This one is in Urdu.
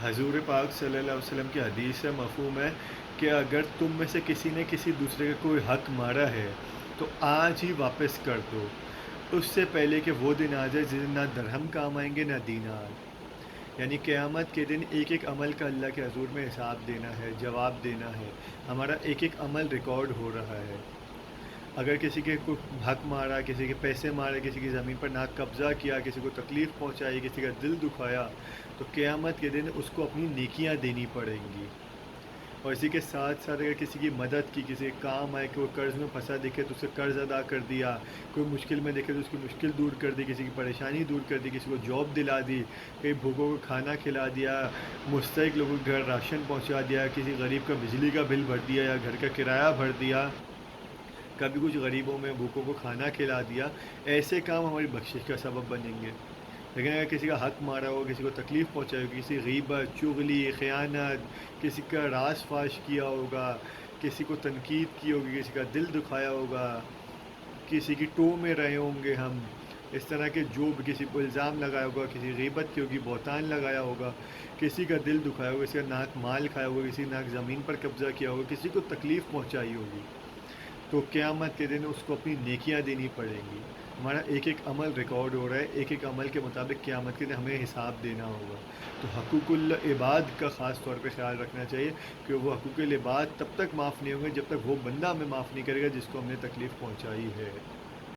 حضور پاک صلی اللہ علیہ وسلم کی حدیث سے مفہوم ہے کہ اگر تم میں سے کسی نے کسی دوسرے کا کوئی حق مارا ہے تو آج ہی واپس کر دو، اس سے پہلے کہ وہ دن آ جائے جس دن نہ درہم کام آئیں گے نہ دینار۔ یعنی قیامت کے دن ایک ایک عمل کا اللہ کے حضور میں حساب دینا ہے، جواب دینا ہے۔ ہمارا ایک ایک عمل ریکارڈ ہو رہا ہے۔ اگر کسی کے کوئی حق مارا، کسی کے پیسے مارے، کسی کی زمین پر نہ قبضہ کیا، کسی کو تکلیف پہنچائی، کسی کا دل دکھایا، تو قیامت کے دن اس کو اپنی نیکیاں دینی پڑیں گی۔ اور اسی کے ساتھ ساتھ اگر کسی کی مدد کی، کسی کے کام آئے کہ وہ قرض میں پھنسا دکھے تو اسے قرض ادا کر دیا، کوئی مشکل میں دیکھے تو اس کی مشکل دور کر دی، کسی کی پریشانی دور کر دی، کسی کو جاب دلا دی، کئی بھوکوں کو کھانا کھلا دیا، مستحق لوگوں کے گھر راشن پہنچا دیا، کسی غریب کا بجلی کا بل بھر دیا یا گھر کا کرایہ بھر دیا، کبھی کچھ غریبوں میں بھوکوں کو کھانا کھلا دیا، ایسے کام ہماری بخشش کا سبب بنیں گے۔ لیکن اگر کسی کا حق مارا ہو، کسی کو تکلیف پہنچائی ہوگی، کسی غیبت، چغلی، خیانت، کسی کا راز فاش کیا ہوگا، کسی کو تنقید کی ہوگی، کسی کا دل دکھایا ہوگا، کسی کی ٹو میں رہے ہوں گے ہم، اس طرح کے جو بھی کسی کو الزام لگایا ہوگا، کسی غیبت کی ہوگی، بہتان لگایا ہوگا، کسی کا دل دکھایا ہوگا، کسی کا ناک مال کھایا ہوگا، کسی ناک زمین پر قبضہ کیا ہوگا، کسی کو تکلیف پہنچائی ہوگی، تو قیامت کے دن اس کو اپنی نیکیاں دینی پڑیں گی۔ ہمارا ایک ایک عمل ریکارڈ ہو رہا ہے، ایک ایک عمل کے مطابق قیامت کے دن ہمیں حساب دینا ہوگا۔ تو حقوق العباد کا خاص طور پہ خیال رکھنا چاہیے کہ وہ حقوق العباد تب تک معاف نہیں ہوں گے جب تک وہ بندہ ہمیں معاف نہیں کرے گا جس کو ہم نے تکلیف پہنچائی ہے۔